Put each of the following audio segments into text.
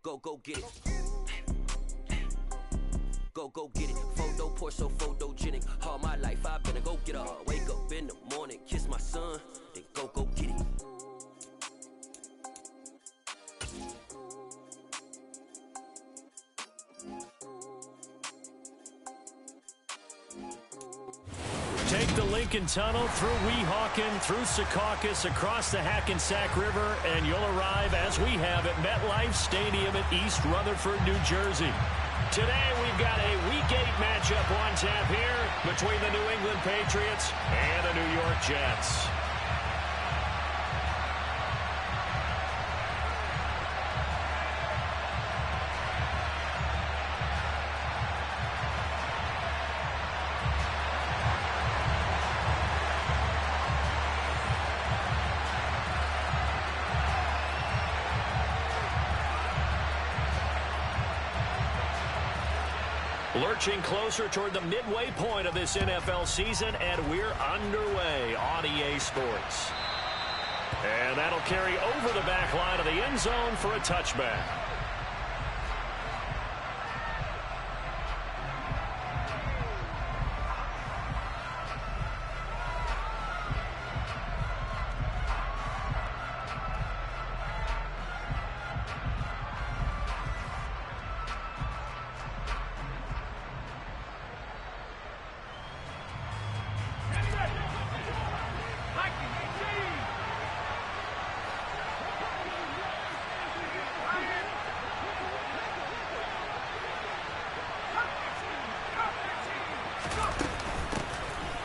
Go get it. Go get it. Photo poor, so photogenic. All my life I've been a go getter. Wake up in the morning, kiss my son, then go get it. Take the Lincoln Tunnel through Weehawken, through Secaucus, across the Hackensack River, and you'll arrive, as we have, at MetLife Stadium at East Rutherford, New Jersey. Today, we've got a Week 8 matchup on tap here between the New England Patriots and the New York Jets. Lurching closer toward the midway point of this NFL season, and we're underway on EA Sports. And that'll carry over the back line of the end zone for a touchback.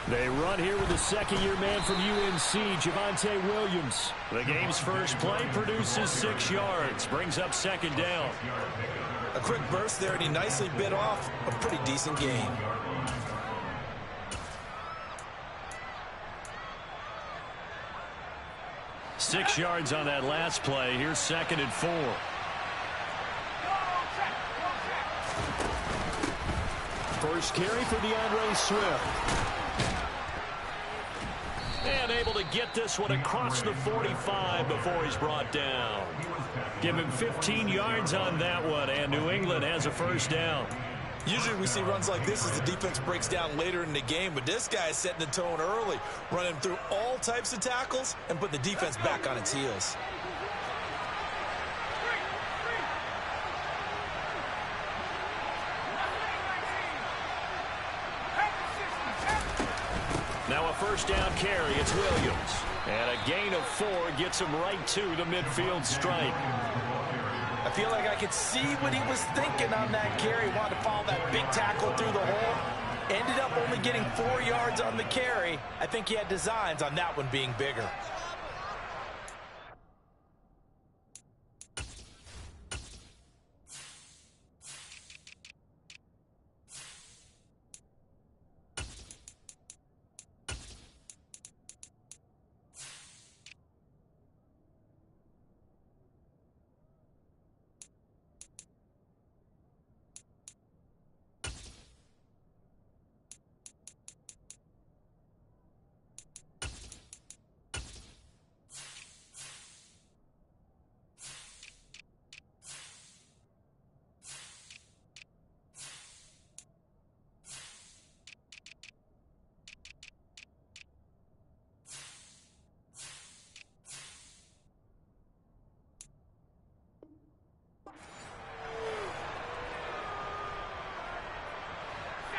They run here with the second-year man from UNC, Javonte Williams. The game's first play produces 6 yards, brings up second down. A quick burst there, and he nicely bit off a pretty decent gain. Six yards on that last play. Here's 2nd and 4. First carry for DeAndre Swift. And able to get this one across the 45 before he's brought down. Give him 15 yards on that one, and New England has a first down. Usually we see runs like this as the defense breaks down later in the game, but this guy is setting the tone early, running through all types of tackles and putting the defense back on its heels. Now a first down carry, it's Williams. And a gain of 4 gets him right to the midfield stripe. I feel like I could see what he was thinking on that carry. Wanted to follow that big tackle through the hole. Ended up only getting 4 yards on the carry. I think he had designs on that one being bigger.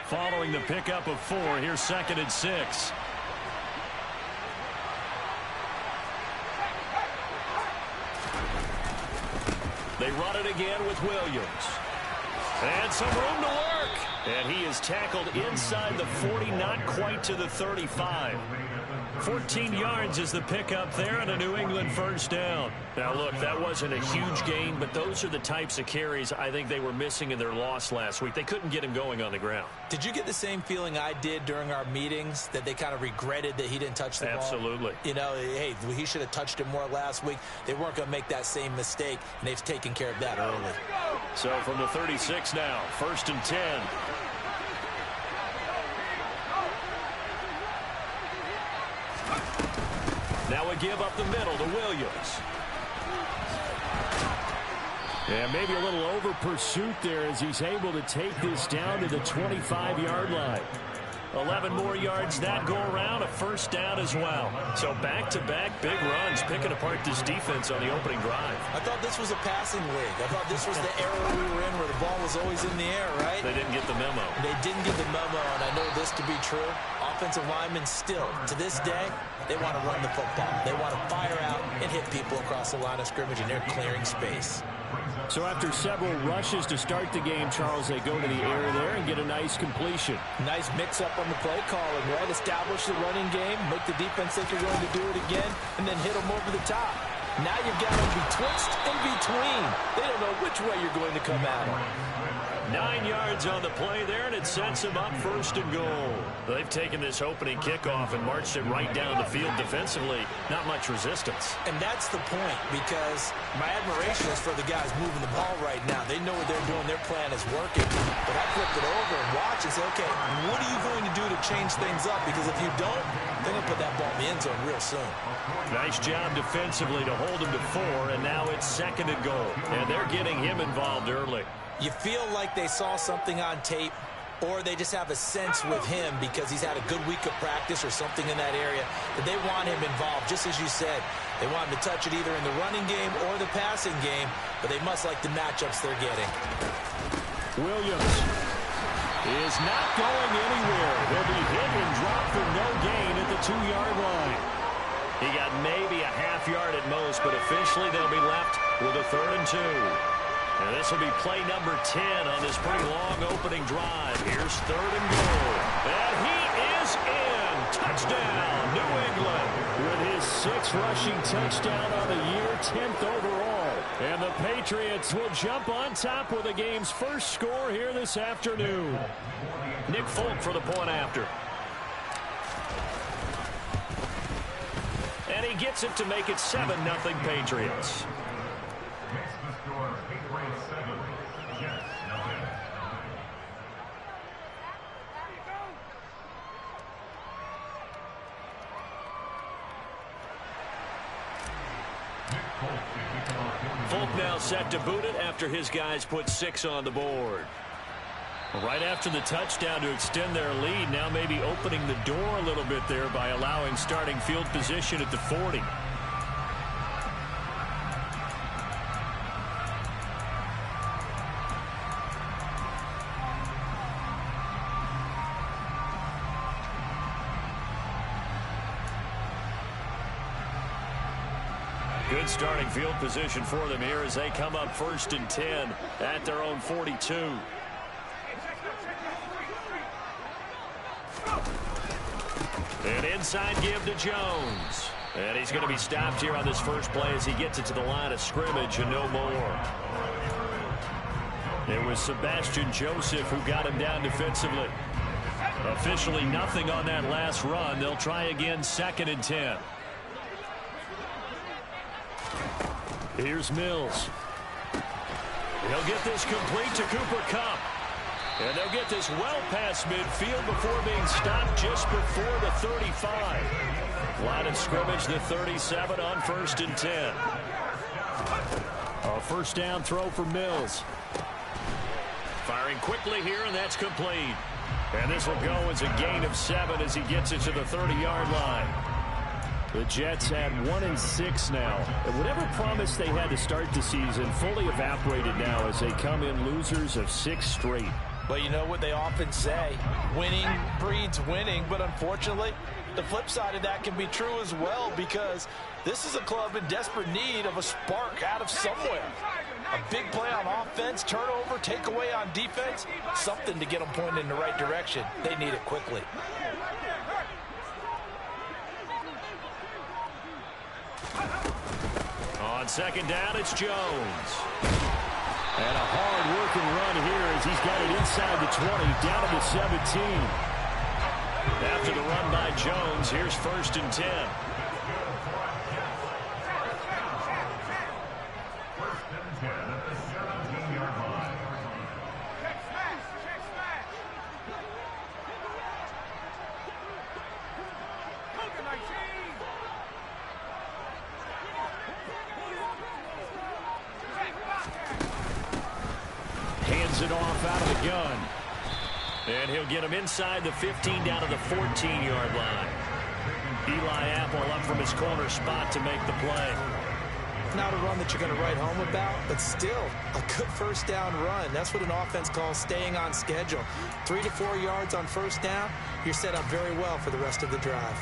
Following the pickup of 4, here's 2nd and 6. They run it again with Williams. And some room to work. And he is tackled inside the 40, not quite to the 35. 14 yards is the pickup there, and a New England first down. Now, look, that wasn't a huge gain, but those are the types of carries I think they were missing in their loss last week. They couldn't get him going on the ground. Did you get the same feeling I did during our meetings, that they kind of regretted that he didn't touch the ball? Absolutely. You know, hey, he should have touched it more last week. They weren't going to make that same mistake, and they've taken care of that early. So from the 36 now, 1st and 10. Now a give up the middle to Williams. And maybe a little over pursuit there as he's able to take this down to the 25-yard line. 11 more yards that go around, a first down as well. So back-to-back big runs, picking apart this defense on the opening drive. I thought this was a passing league. I thought this was the era we were in where the ball was always in the air, right? They didn't get the memo. They didn't get the memo, and I know this to be true. Offensive linemen still, to this day, they want to run the football. They want to fire out and hit people across the line of scrimmage, and they're clearing space. So after several rushes to start the game, Charles, they go to the air there and get a nice completion. Nice mix-up on the play calling, right? Establish the running game, make the defense think you're going to do it again, and then hit them over the top. Now you've got them betwixt and between. They don't know which way you're going to come at them. 9 yards on the play there, and it sets them up first and goal. They've taken this opening kickoff and marched it right down the field defensively. Not much resistance. And that's the point, because my admiration is for the guys moving the ball right now. They know what they're doing. Their plan is working. But I flipped it over and watch and say, okay, what are you going to do to change things up? Because if you don't, they're going to put that ball in the end zone real soon. Nice job defensively to hold him to 4, and now it's second and goal. And they're getting him involved early. You feel like they saw something on tape, or they just have a sense with him because he's had a good week of practice or something in that area that they want him involved. Just as you said, they want him to touch it either in the running game or the passing game, but they must like the matchups they're getting. Williams is not going anywhere. He'll be hit and dropped for no gain at the 2-yard line. He got maybe a half yard at most, but officially they'll be left with a 3rd and 2. And this will be play number 10 on this pretty long opening drive. Here's 3rd and goal. And he is in. Touchdown, New England. With his 6th rushing touchdown on the year, 10th overall. And the Patriots will jump on top with the game's first score here this afternoon. Nick Folk for the point after. And he gets it to make it 7-0 Patriots. Folk now set to boot it after his guys put 6 on the board. Right after the touchdown to extend their lead, now maybe opening the door a little bit there by allowing starting field position at the 40. Good starting field position for them here as they come up 1st and 10 at their own 42. An inside give to Jones. And he's going to be stopped here on this first play as he gets it to the line of scrimmage and no more. It was Sebastian Joseph who got him down defensively. Officially nothing on that last run. They'll try again 2nd and 10. Here's Mills. He'll get this complete to Cooper Kupp. And they'll get this well past midfield before being stopped just before the 35. Line of scrimmage, the 37 on 1st and 10. A first down throw for Mills. Firing quickly here, and that's complete. And this will go as a gain of 7 as he gets it to the 30-yard line. The Jets had 1-6 now. And whatever promise they had to start the season fully evaporated now as they come in losers of 6 straight. But you know what they often say, winning breeds winning, but unfortunately, the flip side of that can be true as well because this is a club in desperate need of a spark out of somewhere. A big play on offense, turnover, takeaway on defense, something to get them pointed in the right direction. They need it quickly. On 2nd down, it's Jones. And a hard-working run here as he's got it inside the 20, down to the 17. After the run by Jones, here's 1st and 10. hands it off out of the gun. And he'll get him inside the 15 down to the 14-yard line. Eli Apple up from his corner spot to make the play. Not a run that you're going to write home about, but still a good first down run. That's what an offense calls staying on schedule. 3 to 4 yards on first down, you're set up very well for the rest of the drive.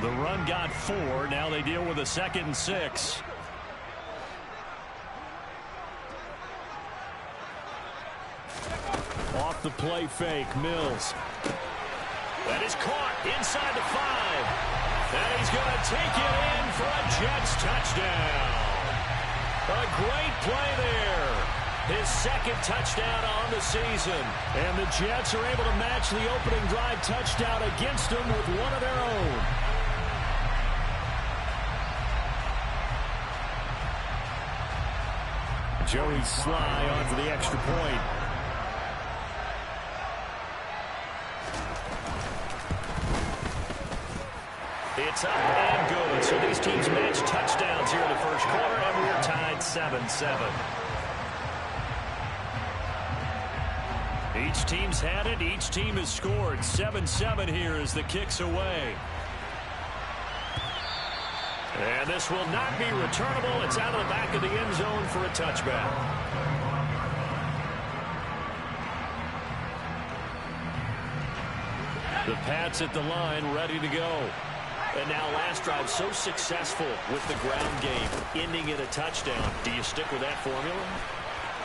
The run got 4. Now they deal with a 2nd and 6. Off the play fake, Mills. That is caught inside the 5. And he's going to take it in for a Jets touchdown. A great play there. His 2nd touchdown on the season. And the Jets are able to match the opening drive touchdown against them with one of their own. Joey Sly on for the extra point. It's up and good. So these teams match touchdowns here in the first quarter, and we're tied 7-7. Each team's had it. Each team has scored. 7-7 here as the kick's away. And this will not be returnable. It's out of the back of the end zone for a touchback. The Pats at the line, ready to go. And now last drive so successful with the ground game, ending in a touchdown. Do you stick with that formula?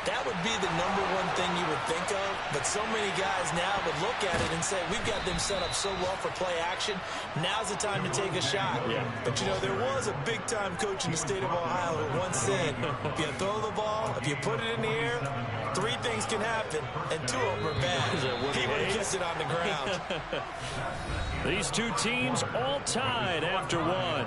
That would be the #1 thing you would think of, but so many guys now would look at it and say, we've got them set up so well for play action, now's the time to take a shot. Yeah. But, you know, there was a big-time coach in the state of Ohio who once said, if you throw the ball, if you put it in the air, 3 things can happen, and 2 of them are bad. He would have kept it on the ground. These two teams all tied after 1.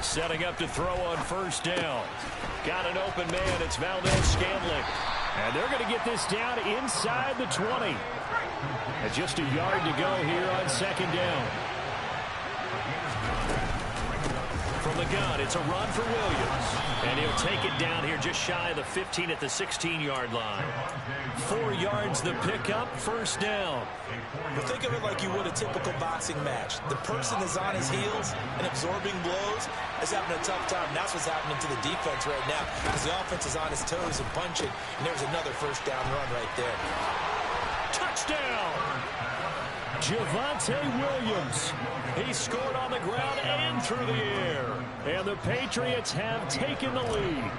Setting up to throw on first down. Got an open man. It's Valdez-Scantling. And they're going to get this down inside the 20. And just a yard to go here on 2nd down. From the gun, it's a run for Williams. And he'll take it down here just shy of the 15 at the 16-yard line. 4 yards the pickup, first down. Well, think of it like you would a typical boxing match. The person is on his heels and absorbing blows is having a tough time. That's what's happening to the defense right now because the offense is on his toes and punching. And there's another first down run right there. Touchdown! Javonte Williams. He scored on the ground and through the air. And the Patriots have taken the lead.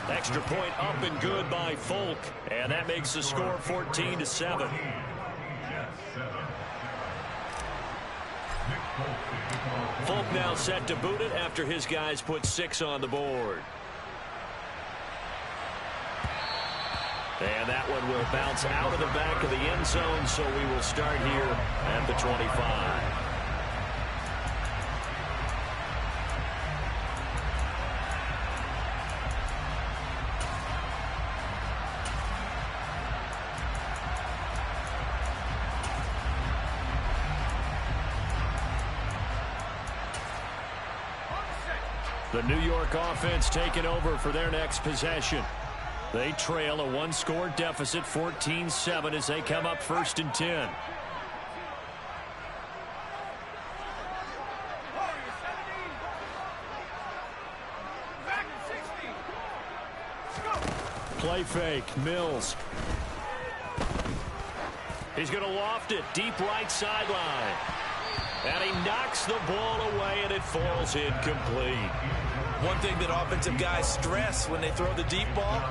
Extra point up and good by Folk. And that makes the score 14-7. Folk now set to boot it after his guys put 6 on the board. And that one will bounce out of the back of the end zone, so we will start here at the 25. The New York offense taking over for their next possession. They trail a 1-score deficit, 14-7, as they come up 1st and 10. Play fake, Mills. He's going to loft it, deep right sideline. And he knocks the ball away, and it falls incomplete. One thing that offensive guys stress when they throw the deep ball,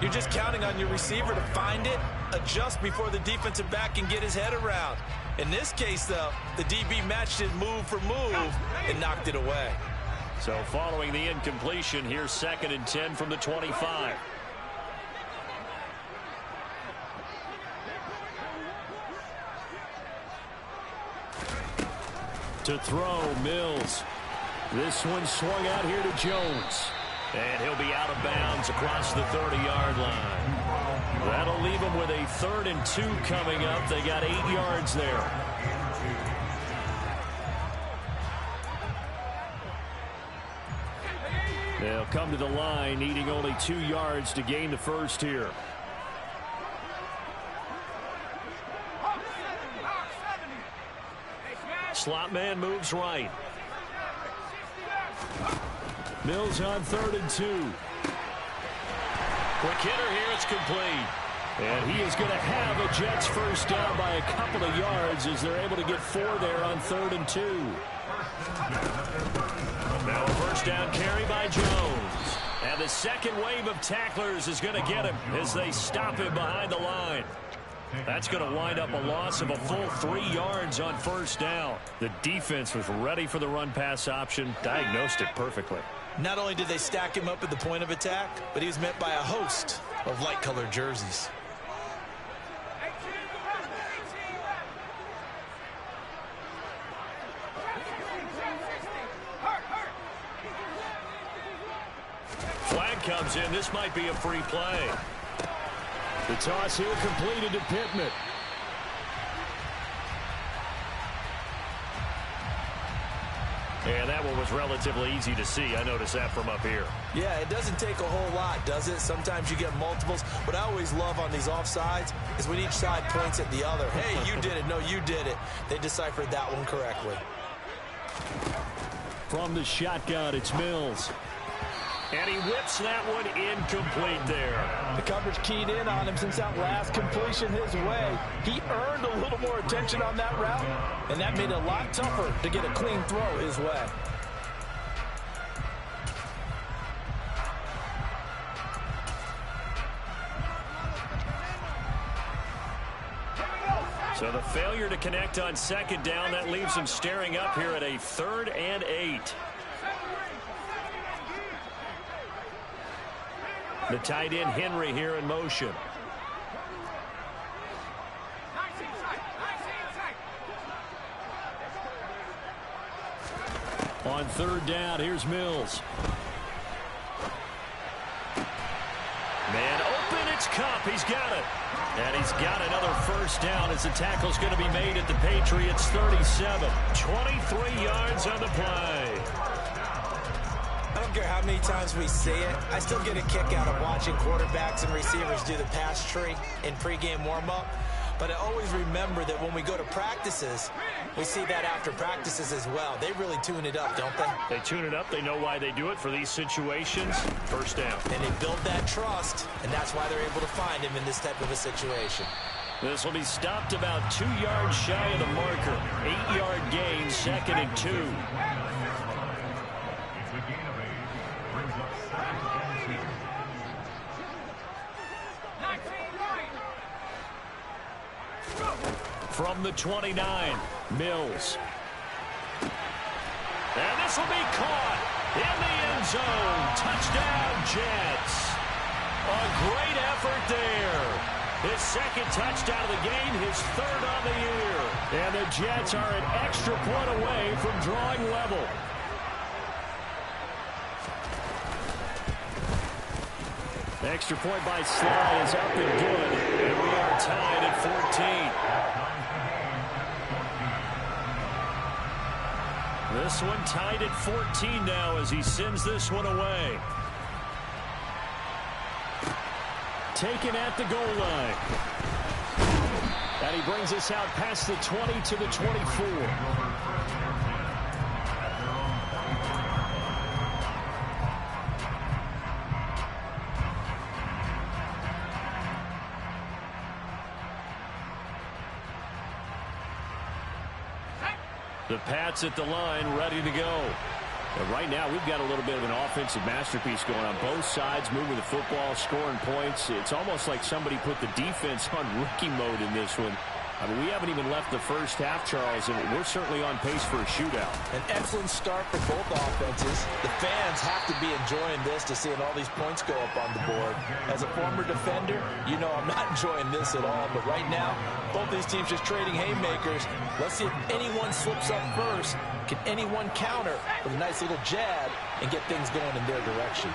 you're just counting on your receiver to find it, adjust before the defensive back can get his head around. In this case, though, the DB matched it move for move and knocked it away. So following the incompletion, here's 2nd and 10 from the 25. To throw, Mills. This one swung out here to Jones. And he'll be out of bounds across the 30-yard line. That'll leave him with a 3rd and 2 coming up. They got 8 yards there. They'll come to the line, needing only 2 yards to gain the first here. Slot man moves right. Mills on 3rd and 2. Quick hitter here, it's complete. And he is going to have a Jets first down by a couple of yards as they're able to get 4 there on 3rd and 2. Now a first down carry by Jones. And the second wave of tacklers is going to get him as they stop him behind the line. That's going to wind up a loss of a full 3 yards on first down. The defense was ready for the run-pass option, diagnosed it perfectly. Not only did they stack him up at the point of attack, but he was met by a host of light-colored jerseys. Flag comes in. This might be a free play. The toss here completed to Pittman. And that one was relatively easy to see. I noticed that from up here. Yeah, it doesn't take a whole lot, does it? Sometimes you get multiples. What I always love on these offsides is when each side points at the other. Hey, you did it. No, you did it. They deciphered that one correctly. From the shotgun, it's Mills. And he whips that one incomplete there. The coverage keyed in on him since that last completion his way. He earned a little more attention on that route, and that made it a lot tougher to get a clean throw his way. So the failure to connect on 2nd down, that leaves him staring up here at a 3rd and 8. The tight end Henry here in motion. On 3rd down, here's Mills. Man open, it's Cup. He's got it. And he's got another first down as the tackle's going to be made at the Patriots 37. 23 yards on the play. I don't care how many times we see it. I still get a kick out of watching quarterbacks and receivers do the pass tree in pregame warm-up. But I always remember that when we go to practices, we see that after practices as well. They really tune it up, don't they? They tune it up. They know why they do it for these situations. First down. And they build that trust, and that's why they're able to find him in this type of a situation. This will be stopped about 2 yards shy of the marker. 8-yard gain, 2nd and 2. From the 29, Mills. And this will be caught in the end zone. Touchdown, Jets. A great effort there. His 2nd touchdown of the game, his 3rd on the year. And the Jets are an extra point away from drawing level. Extra point by Sly is up and good. And we are tied at 14. This one tied at 14 now as he sends this one away. Taken at the goal line. And he brings us out past the 20 to the 24. The Pats at the line, ready to go. And right now, we've got a little bit of an offensive masterpiece going on. Both sides moving the football, scoring points. It's almost like somebody put the defense on rookie mode in this one. I mean, we haven't even left the first half, Charles, and we're certainly on pace for a shootout. An excellent start for both offenses. The fans have to be enjoying this to seeing all these points go up on the board. As a former defender, you know I'm not enjoying this at all. But right now, both these teams just trading haymakers. Let's see if anyone slips up first Can anyone counter with a nice little jab and get things going in their direction?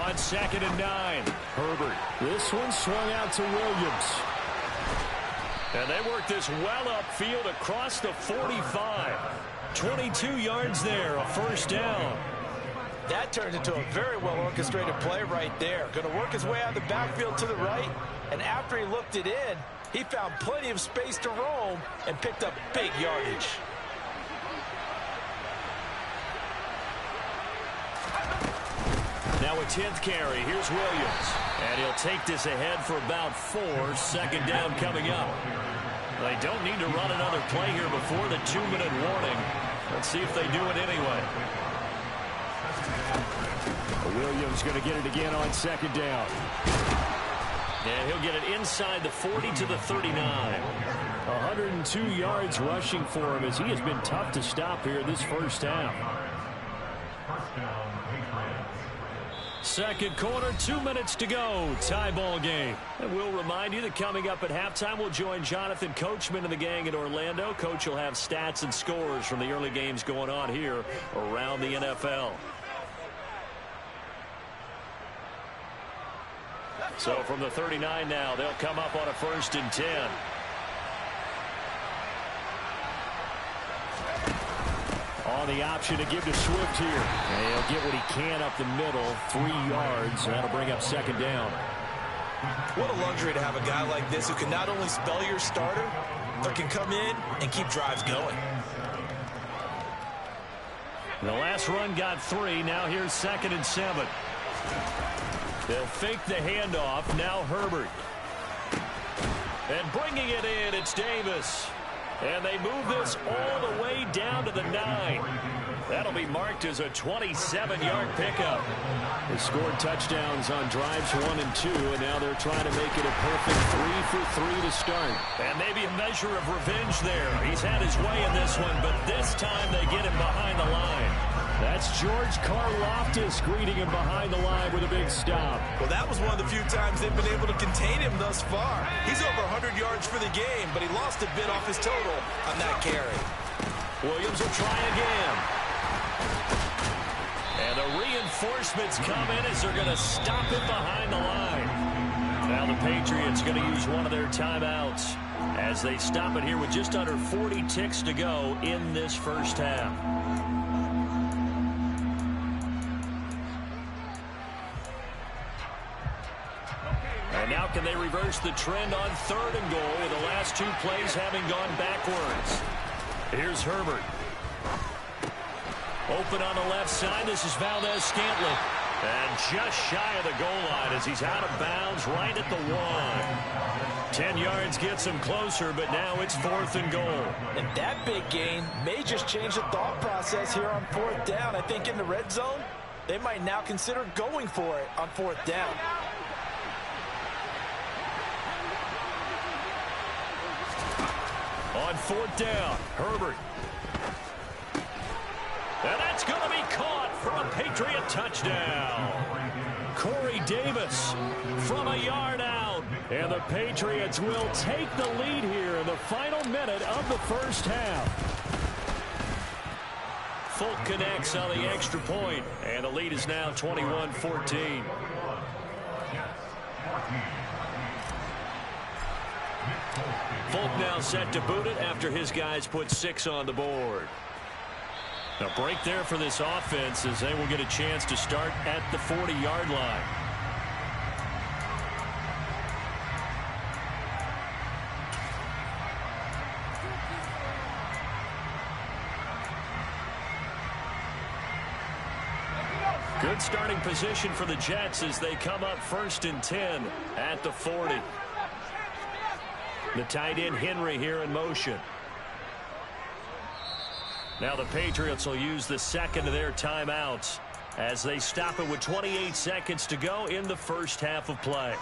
On 2nd and 9. Herbert. This one swung out to Williams. And they work this well upfield across the 45. 22 yards there, a first down. That turned into a very well-orchestrated play right there. Going to work his way out of the backfield to the right, and after he looked it in, he found plenty of space to roam and picked up big yardage. Now a 10th carry. Here's Williams. And he'll take this ahead for about 4. 2nd down coming up. They don't need to run another play here before the 2-minute warning. Let's see if they do it anyway. Williams going to get it again on 2nd down. And he'll get it inside the 40 to the 39. 102 yards rushing for him as he has been tough to stop here this first half. Second quarter, 2 minutes to go. Tie ball game. And we'll remind you that coming up at halftime, we'll join Jonathan Coachman and the gang in Orlando. Coach will have stats and scores from the early games going on here around the NFL. So from the 39 now, they'll come up on a 1st and 10. On the option to give to Swift here. And he'll get what he can up the middle, 3 yards. That'll bring up 2nd down. What a luxury to have a guy like this who can not only spell your starter, but can come in and keep drives going. The last run got 3. Now here's 2nd and 7. They'll fake the handoff. Now Herbert. And bringing it in, it's Davis. And they move this all the way down to the 9. That'll be marked as a 27-yard pickup. They scored touchdowns on drives 1 and 2, and now they're trying to make it a perfect 3 for 3 to start. And maybe a measure of revenge there. He's had his way in this one, but this time they get him behind the line. That's George Karlaftis greeting him behind the line with a big stop. Well, that was one of the few times they've been able to contain him thus far. He's over 100 yards for the game, but he lost a bit off his total on that carry. Williams will try again. And the reinforcements come in as they're going to stop it behind the line. Now the Patriots going to use one of their timeouts as they stop it here with just under 40 ticks to go in this first half. And now can they reverse the trend on 3rd and goal with the last 2 plays having gone backwards? Here's Herbert. Open on the left side. This is Valdez-Scantling. And just shy of the goal line as he's out of bounds right at the 1. 10 yards gets him closer, but now it's 4th and goal. And that big gain may just change the thought process here on 4th down. I think in the red zone, they might now consider going for it on 4th down. On 4th down, Herbert. And that's going to be caught for a Patriot touchdown. Corey Davis from a yard out. And the Patriots will take the lead here in the final minute of the first half. Folk connects on the extra point, and the lead is now 21-14. Folk now set to boot it after his guys put 6 on the board. A break there for this offense as they will get a chance to start at the 40-yard line. Good starting position for the Jets as they come up 1st and 10 at the 40. The tight end Henry here in motion. Now the Patriots will use the 2nd of their timeouts as they stop it with 28 seconds to go in the first half of play.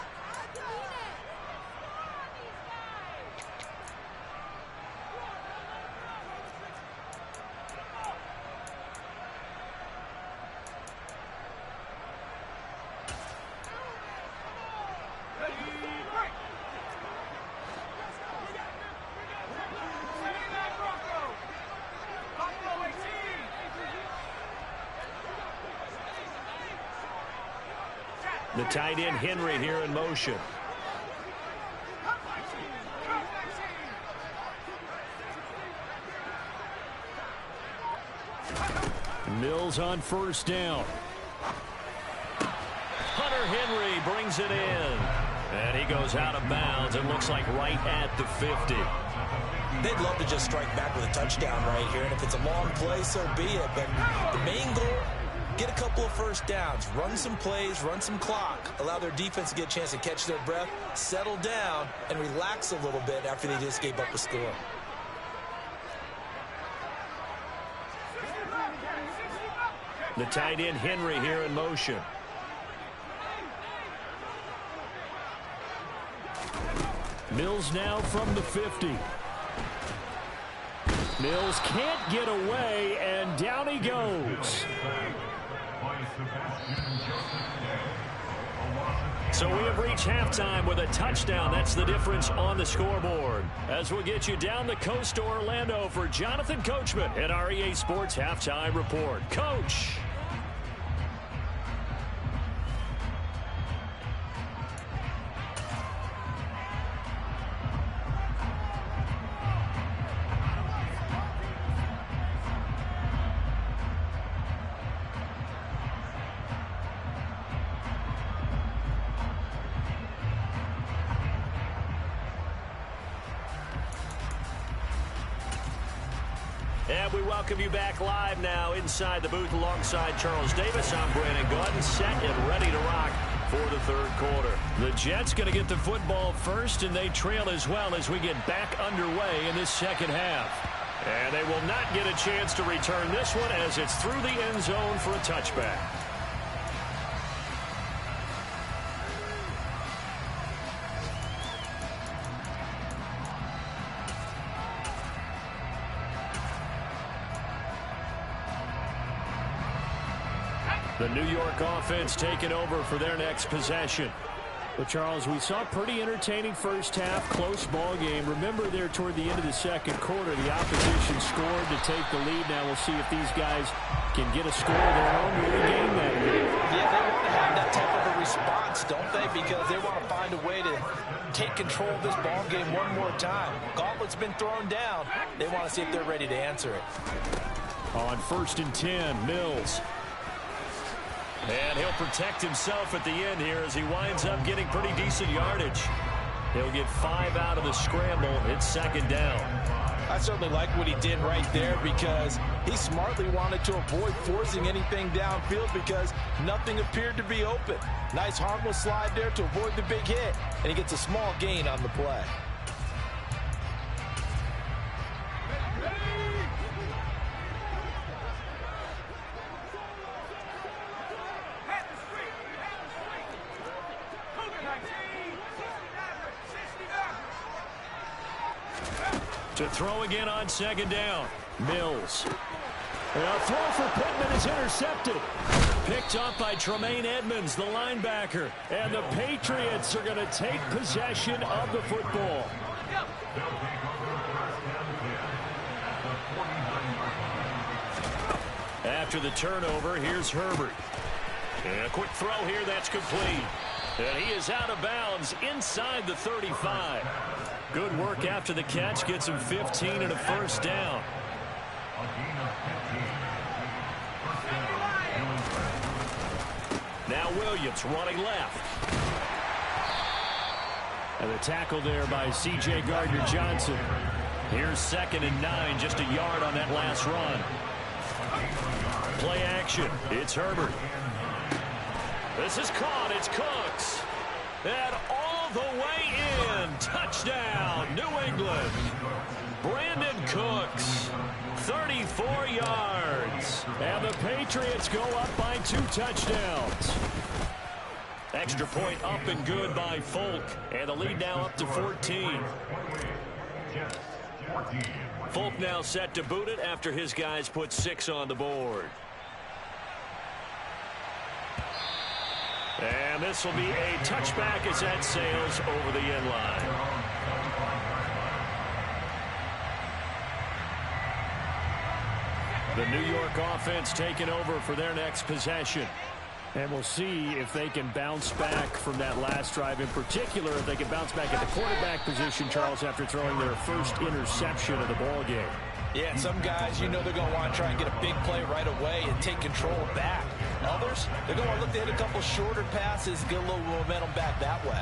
The tight end Henry here in motion. Mills on first down. Hunter Henry brings it in. And he goes out of bounds. It looks like right at the 50. They'd love to just strike back with a touchdown right here. And if it's a long play, so be it. But the main goal, get a couple of first downs. Run some plays, run some clock. Allow their defense to get a chance to catch their breath, settle down, and relax a little bit after they just gave up a score. The tight end Henry here in motion. Mills now from the 50. Mills can't get away, and down he goes. So we have reached halftime with a touchdown. That's the difference on the scoreboard. As we'll get you down the coast to Orlando for Jonathan Coachman at our EA Sports Halftime Report. Coach. And we welcome you back live now inside the booth alongside Charles Davis. I'm Brandon Gordon, set and ready to rock for the third quarter. The Jets going to get the football first, and they trail as well as we get back underway in this second half. And they will not get a chance to return this one as it's through the end zone for a touchback. The New York offense taking over for their next possession. Well, Charles, we saw a pretty entertaining first half, close ball game. Remember there toward the end of the second quarter, the opposition scored to take the lead. Now we'll see if these guys can get a score of their own to regain that lead. Yeah, they want to have that type of a response, don't they? Because they want to find a way to take control of this ball game one more time. Gauntlet's been thrown down. They want to see if they're ready to answer it. On 1st and 10, Mills. And he'll protect himself at the end here as he winds up getting pretty decent yardage. He'll get 5 out of the scramble. It's second down. I certainly like what he did right there because he smartly wanted to avoid forcing anything downfield because nothing appeared to be open. Nice harmless slide there to avoid the big hit, and he gets a small gain on the play. To throw again on second down. Mills. A throw for Pittman is intercepted. Picked up by Tremaine Edmonds, the linebacker. And the Patriots are going to take possession of the football. After the turnover, here's Herbert. And a quick throw here, that's complete. And he is out of bounds inside the 35. Good work after the catch. Gets him 15 and a first down. Now Williams running left. And the tackle there by C.J. Gardner-Johnson. Here's 2nd and 9, just a yard on that last run. Play action. It's Herbert. This is caught. It's Cooks. And all the way in. Touchdown, New England. Brandon Cooks, 34 yards. And the Patriots go up by 2 touchdowns. Extra point up and good by Folk. And the lead now up to 14. Folk now set to boot it after his guys put 6 on the board. And this will be a touchback as that sails over the end line. The New York offense taking over for their next possession. And we'll see if they can bounce back from that last drive. In particular, if they can bounce back at the quarterback position, Charles, after throwing their first interception of the ball game. Yeah, some guys, you know they're going to want to try and get a big play right away and take control back. Others, they're going to look to hit a couple shorter passes, get a little momentum back that way.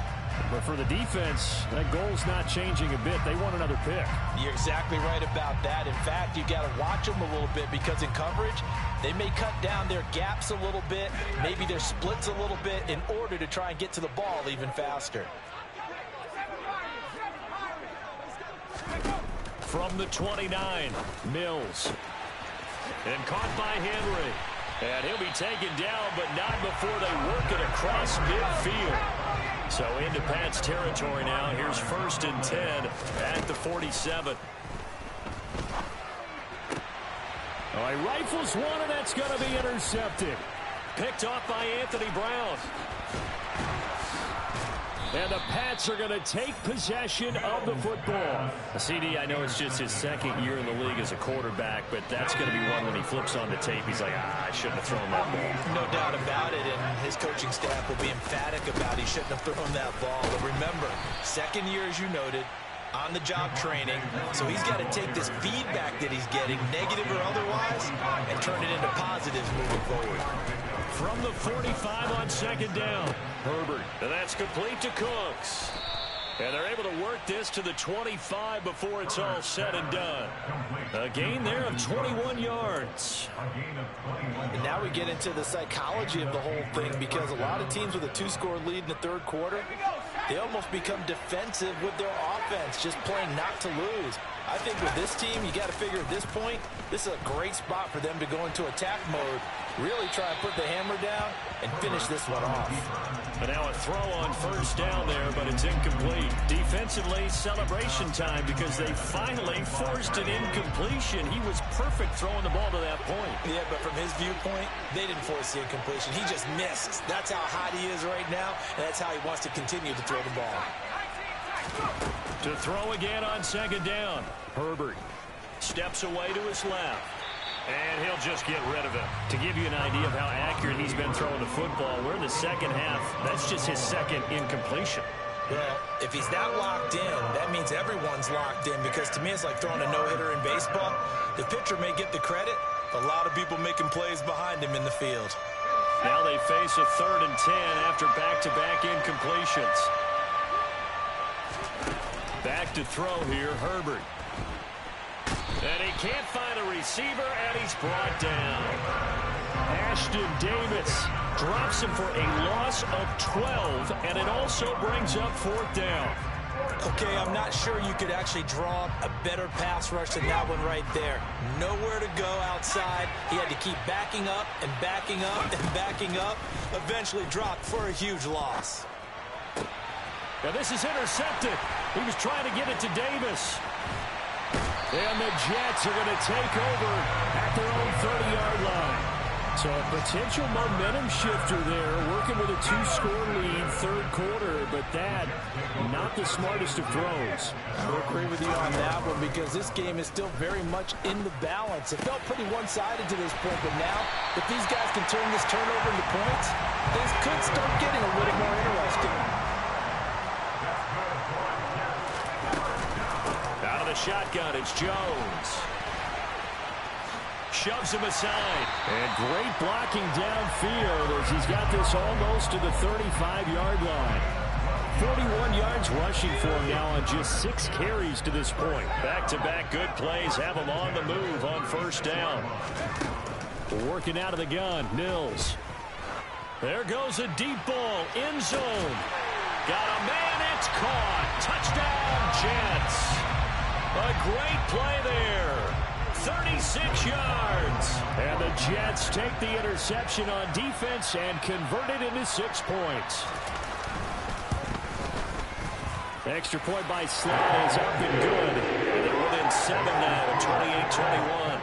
But for the defense, that goal's not changing a bit. They want another pick. You're exactly right about that. In fact, you got to watch them a little bit because in coverage, they may cut down their gaps a little bit, maybe their splits a little bit in order to try and get to the ball even faster. From the 29, Mills. And caught by Henry. And he'll be taken down, but not before they work it across midfield. So into Pat's territory now. Here's 1st and 10 at the 47. All right, rifles one, and that's going to be intercepted. Picked off by Anthony Brown. And the Pats are going to take possession of the football. CD, I know it's just his second year in the league as a quarterback, but that's going to be one when he flips on the tape. He's like, I shouldn't have thrown that ball. No doubt about it, and his coaching staff will be emphatic about he shouldn't have thrown that ball. But remember, second year, as you noted, on-the-job training, so he's got to take this feedback that he's getting, negative or otherwise, and turn it into positives moving forward. From the 45 on 2nd down, Herbert, and that's complete to Cooks. And they're able to work this to the 25 before it's all said and done. A gain there of 21 yards. And now we get into the psychology of the whole thing, because a lot of teams with a 2-score lead in the third quarter, they almost become defensive with their offense, just playing not to lose. I think with this team, you got to figure at this point, this is a great spot for them to go into attack mode, really try and put the hammer down and finish this one off. And now a throw on 1st down there, but it's incomplete. Defensively, celebration time because they finally forced an incompletion. He was perfect throwing the ball to that point. Yeah, but from his viewpoint, they didn't force the incompletion. He just missed. That's how hot he is right now, and that's how he wants to continue to throw the ball. To throw again on 2nd down. Herbert steps away to his left. And he'll just get rid of it. To give you an idea of how accurate he's been throwing the football, we're in the second half. That's just his second incompletion. Well, if he's that locked in, that means everyone's locked in, because to me it's like throwing a no-hitter in baseball. The pitcher may get the credit, a lot of people making plays behind him in the field. Now they face a 3rd and 10 after back-to-back incompletions. Back to throw here, Herbert. And he can't find a receiver, and he's brought down. Ashton Davis drops him for a loss of 12, and it also brings up 4th down. Okay, I'm not sure you could actually draw a better pass rush than that one right there. Nowhere to go outside. He had to keep backing up and backing up and backing up. Eventually dropped for a huge loss. Now this is intercepted. He was trying to get it to Davis. And the Jets are going to take over at their own 30-yard line. So a potential momentum shifter there, working with a 2-score lead, third quarter, but that, not the smartest of throws. I agree with you on that one, because this game is still very much in the balance. It felt pretty one-sided to this point, but now, if these guys can turn this turnover into points, things could start getting a little more interesting. Out of the shotgun, it's Jones. Shoves him aside. And great blocking downfield as he's got this almost to the 35-yard line. 41 yards rushing for him now on just 6 carries to this point. Back-to-back good plays have him on the move on 1st down. Working out of the gun, Mills. There goes a deep ball, end zone. Got a man, it's caught. Touchdown, Jets. A great play there. 36 yards. And the Jets take the interception on defense and convert it into 6 points. Extra point by Slad is up and good. And they're within 7 now, 28-21.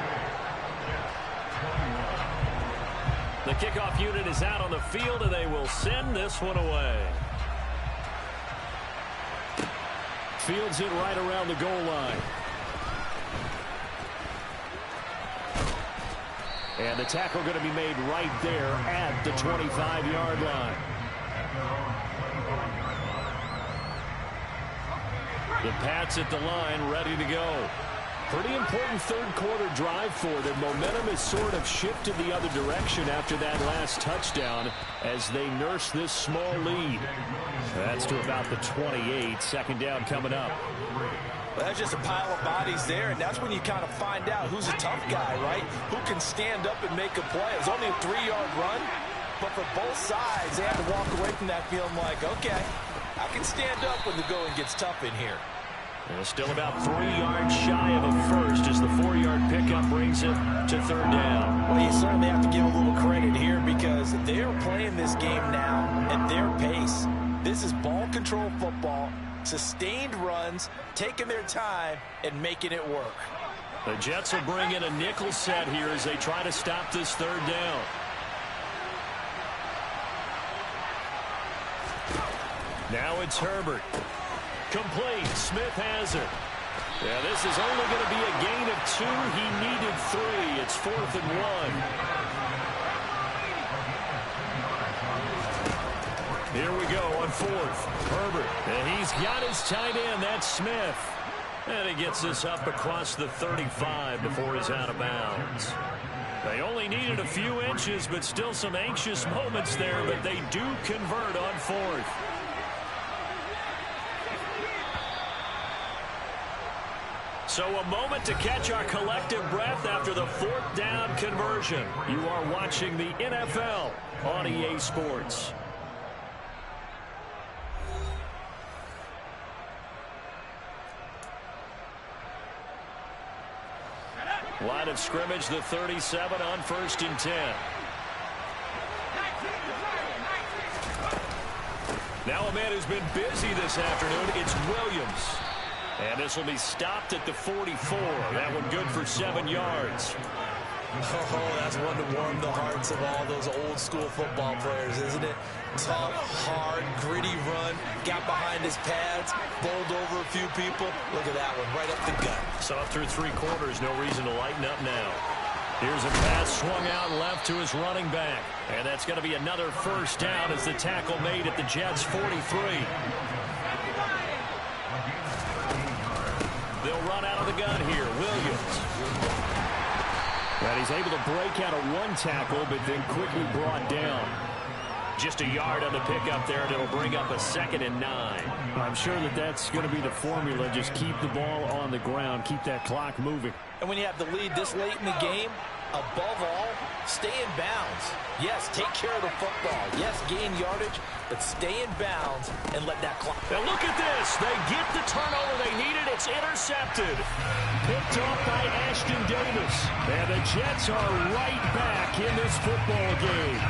The kickoff unit is out on the field, and they will send this one away. Fields it right around the goal line. And the tackle going to be made right there at the 25-yard line. The Pats at the line, ready to go. Pretty important third-quarter drive for them. Momentum has sort of shifted the other direction after that last touchdown as they nurse this small lead. That's to about the 28. Second down coming up. Well, that's just a pile of bodies there, and that's when you kind of find out who's a tough guy, right? Who can stand up and make a play. It was only a 3-yard run, but for both sides, they had to walk away from that feeling like, okay, I can stand up when the going gets tough in here. And still about 3 yards shy of a first as the 4-yard pickup brings it to third down. Well, you certainly have to give a little credit here because they're playing this game now at their pace. This is ball control football, sustained runs, taking their time, and making it work. The Jets will bring in a nickel set here as they try to stop this third down. Now it's Herbert. Complete. Smith has it. Yeah, this is only going to be a gain of 2. He needed 3. It's 4th and 1. Here we go on 4th. Herbert. And he's got his tight end. That's Smith. And he gets this up across the 35 before he's out of bounds. They only needed a few inches, but still some anxious moments there, but they do convert on 4th. So a moment to catch our collective breath after the 4th down conversion. You are watching the NFL on EA Sports. Line of scrimmage, the 37 on 1st and 10. Now a man who's been busy this afternoon, it's Williams. And this will be stopped at the 44. That one good for 7 yards. Oh, that's one to warm the hearts of all those old school football players, isn't it? Tough, hard, gritty run. Got behind his pads, bowled over a few people. Look at that one, right up the gut. So through 3 quarters, no reason to lighten up now. Here's a pass swung out left to his running back. And that's going to be another first down as the tackle made at the Jets' 43. They'll run out of the gun here. Williams. And he's able to break out of 1 tackle, but then quickly brought down. Just a yard on the pickup there, and it'll bring up a 2nd and 9. I'm sure that that's going to be the formula. Just keep the ball on the ground. Keep that clock moving. And when you have the lead this late in the game, above all, stay in bounds. Yes, take care of the football. Yes, gain yardage, but stay in bounds and let that clock. Now look at this. They get the turnover they needed. It's intercepted. Picked off by Ashton Davis. And the Jets are right back in this football game.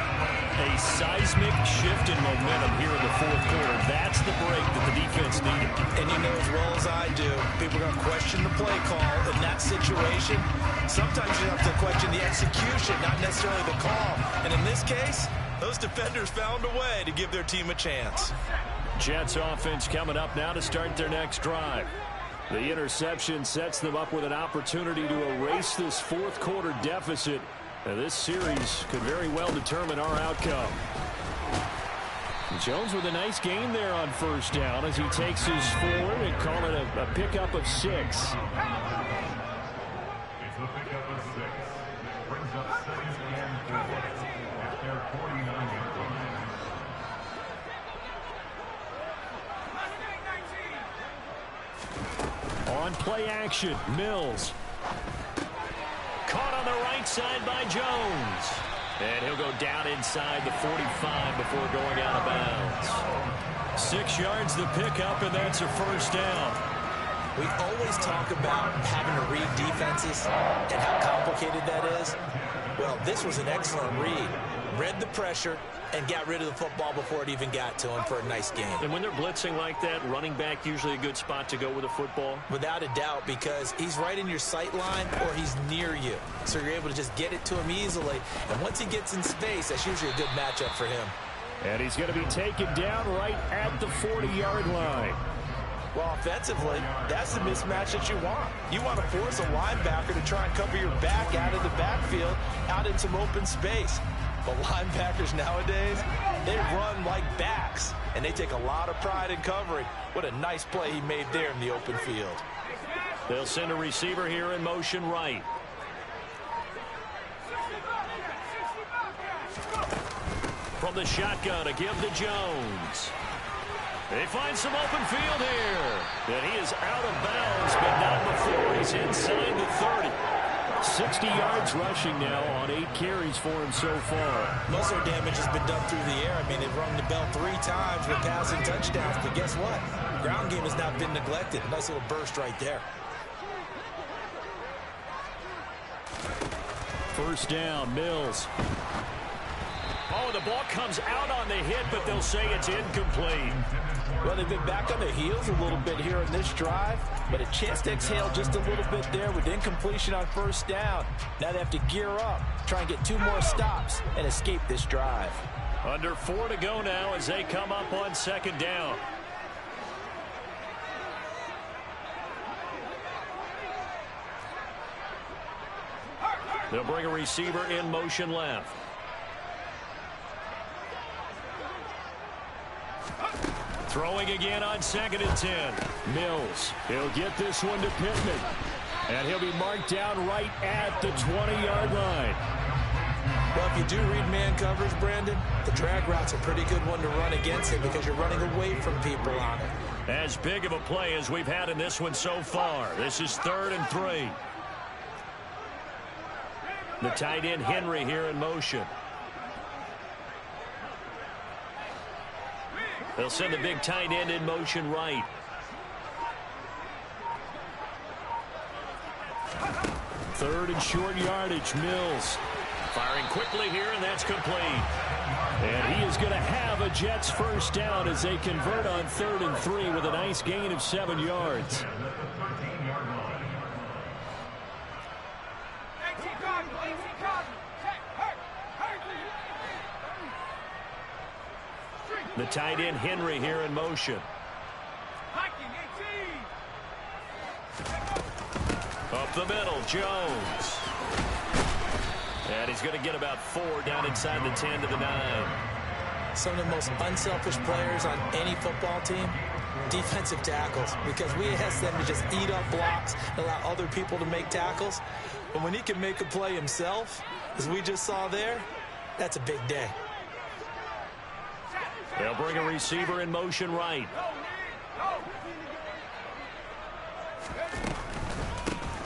A seismic shift in momentum here in the 4th quarter. That's the break that the defense needed. And you know as well as I do, people are going to question the play call in that situation. Sometimes you have to question the execution, not necessarily the call. And in this case, those defenders found a way to give their team a chance. Jets offense coming up now to start their next drive. The interception sets them up with an opportunity to erase this 4th quarter deficit. Now, this series could very well determine our outcome. Jones with a nice gain there on 1st down as he takes his forward and call it a pickup of 6. It's a pickup of 6. Brings up 2nd and 4 at their 49-yard line. On play action, Mills. Caught on the right side by Jones. And he'll go down inside the 45 before going out of bounds. 6 yards the pickup, and that's a first down. We always talk about having to read defenses and how complicated that is. Well, this was an excellent read. Read the pressure and got rid of the football before it even got to him for a nice game. And when they're blitzing like that, running back usually a good spot to go with a football? Without a doubt, because he's right in your sight line or he's near you. So you're able to just get it to him easily. And once he gets in space, that's usually a good matchup for him. And he's going to be taken down right at the 40-yard line. Well, offensively, that's the mismatch that you want. You want to force a linebacker to try and cover your back out of the backfield, out in some open space. But linebackers nowadays, they run like backs, and they take a lot of pride in covering. What a nice play he made there in the open field. They'll send a receiver here in motion right. From the shotgun, a give to Jones. They find some open field here. And he is out of bounds, but not before he's inside the 30. 60 yards rushing now on 8 carries for him so far. Most of their damage has been done through the air. I mean, they've rung the bell 3 times with passing touchdowns. But guess what? Ground game has not been neglected. Nice little burst right there. First down, Mills. Oh, the ball comes out on the hit, but they'll say it's incomplete. Well, they've been back on their heels a little bit here in this drive, but a chance to exhale just a little bit there with incompletion on first down. Now they have to gear up, try and get 2 more stops, and escape this drive. Under 4 to go now as they come up on second down. They'll bring a receiver in motion left. Throwing again on 2nd and 10. Mills. He'll get this one to Pittman. And he'll be marked down right at the 20-yard line. Well, if you do read man coverage, Brandon, the drag route's a pretty good one to run against it because you're running away from people on it. As big of a play as we've had in this one so far. This is 3rd and 3. The tight end Henry here in motion. They'll send the big tight end in motion right. Third and short yardage, Mills. Firing quickly here, and that's complete. And he is going to have a Jets first down as they convert on 3rd and 3 with a nice gain of 7 yards. The tight end Henry here in motion. Up the middle, Jones. And he's going to get about 4 down inside the 10 to the 9. Some of the most unselfish players on any football team, defensive tackles, because we ask them to just eat up blocks and allow other people to make tackles. But when he can make a play himself, as we just saw there, that's a big day. They'll bring a receiver in motion right.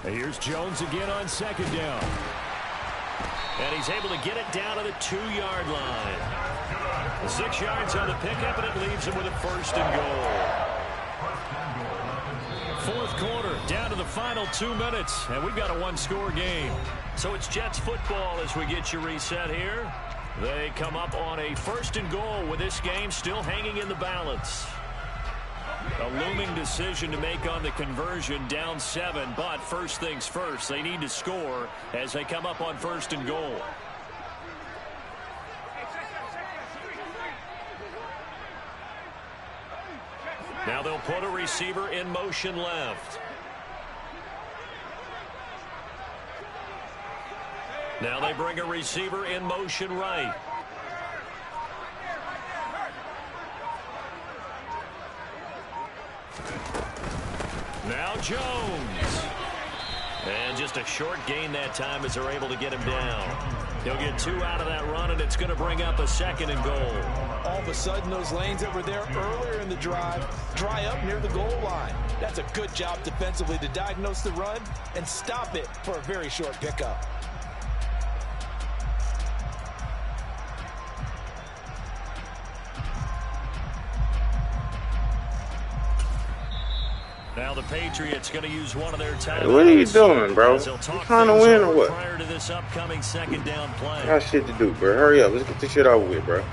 And here's Jones again on 2nd down. And he's able to get it down to the 2-yard line. 6 yards on the pickup, and it leaves him with a 1st and goal. 4th quarter, down to the final 2 minutes, and we've got a 1-score game. So it's Jets football as we get you reset here. They come up on a 1st and goal with this game still hanging in the balance. A looming decision to make on the conversion, down 7, but first things first, they need to score as they come up on 1st and goal. Now they'll put a receiver in motion left. Now they bring a receiver in motion right. Now Jones. And just a short gain that time as they're able to get him down. He'll get 2 out of that run, and it's going to bring up a 2nd and goal. All of a sudden, those lanes that were there earlier in the drive dry up near the goal line. That's a good job defensively to diagnose the run and stop it for a very short pickup. Now the Patriots going to use one of their timeouts. What are you doing, bro? You trying to win or what? Prior to this upcoming 2nd down play. I got shit to do, bro. Hurry up. Let's get this shit over with, bro.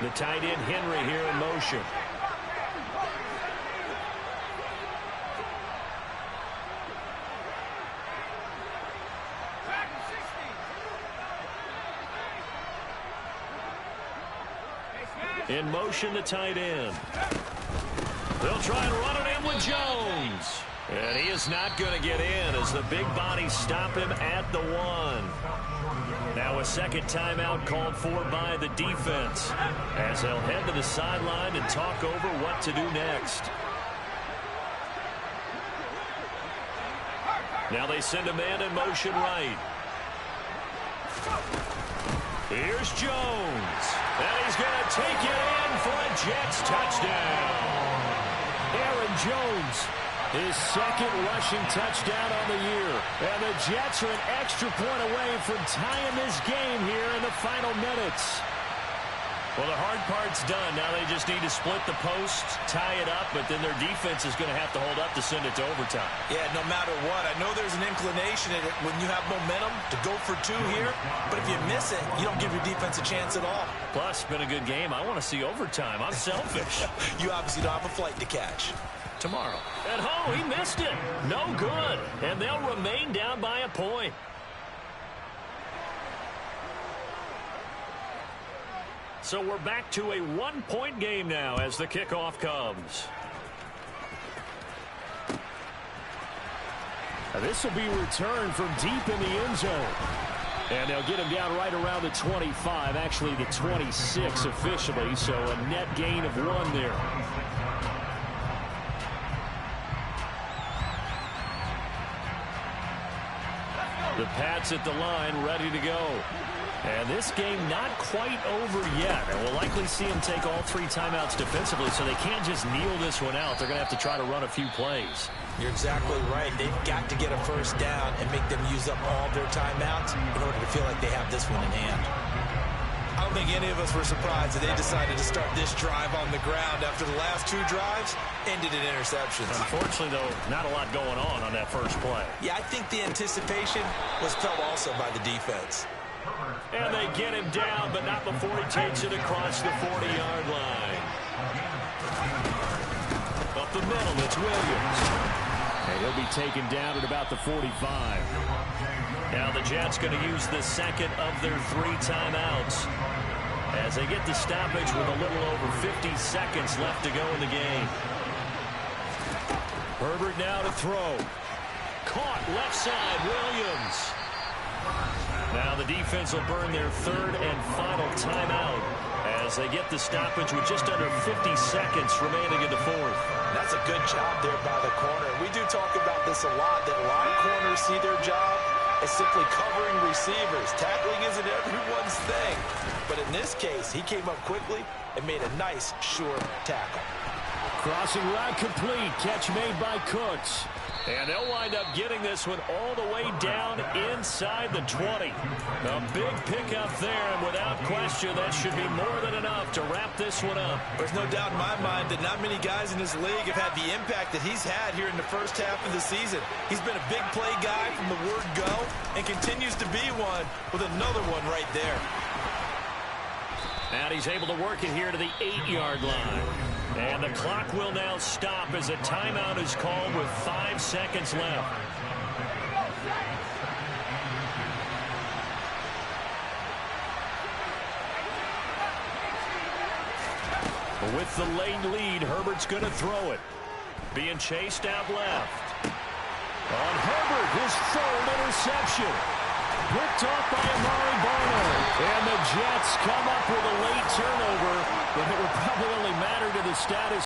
The tight end Henry here in motion. In motion, the tight end. They'll try and run it in with Jones. And he is not going to get in as the big bodies stop him at the 1. Now a second timeout called for by the defense as they'll head to the sideline and talk over what to do next. Now they send a man in motion right. Here's Jones. And he's going to take it in for a Jets touchdown. Aaron Jones, his second rushing touchdown on the year. And the Jets are an extra point away from tying this game here in the final minutes. Well, the hard part's done. Now they just need to split the post, tie it up, but then their defense is going to have to hold up to send it to overtime. Yeah, no matter what. I know there's an inclination in it when you have momentum to go for 2 here, but if you miss it, you don't give your defense a chance at all. Plus, it's been a good game. I want to see overtime. I'm selfish. You obviously don't have a flight to catch. Tomorrow. At home, he missed it. No good. And they'll remain down by a point. So we're back to a 1-point game now as the kickoff comes. Now this will be returned from deep in the end zone. And they'll get him down right around the 25, actually the 26 officially, so a net gain of 1 there. The Pats at the line, ready to go. And this game not quite over yet. And we'll likely see him take all 3 timeouts defensively, so they can't just kneel this one out. They're going to have to try to run a few plays. You're exactly right. They've got to get a first down and make them use up all their timeouts in order to feel like they have this one in hand. I don't think any of us were surprised that they decided to start this drive on the ground after the last 2 drives ended in interceptions. Unfortunately, though, not a lot going on that first play. Yeah, I think the anticipation was felt also by the defense. And they get him down, but not before he takes it across the 40-yard line. Up the middle, it's Williams. And he'll be taken down at about the 45. Now the Jets going to use the second of their 3 timeouts as they get the stoppage with a little over 50 seconds left to go in the game. Herbert now to throw. Caught left side, Williams. Now the defense will burn their 3rd and final timeout as they get the stoppage with just under 50 seconds remaining in the 4th. That's a good job there by the corner. We do talk about this a lot, that a lot of corners see their job as simply covering receivers. Tackling isn't everyone's thing. But in this case, he came up quickly and made a nice, sure tackle. Crossing route complete. Catch made by Cooks. And they'll wind up getting this one all the way down inside the 20. A big pickup there, and without question, that should be more than enough to wrap this one up. There's no doubt in my mind that not many guys in this league have had the impact that he's had here in the first half of the season. He's been a big play guy from the word go and continues to be one with another one right there. And he's able to work it here to the 8-yard line. And the clock will now stop as a timeout is called with 5 seconds left. With the late lead, Herbert's going to throw it. Being chased out left. On Herbert, his 3rd interception. Picked off by Amari Barno. And the Jets come up with a late turnover, but it would probably only matter to the status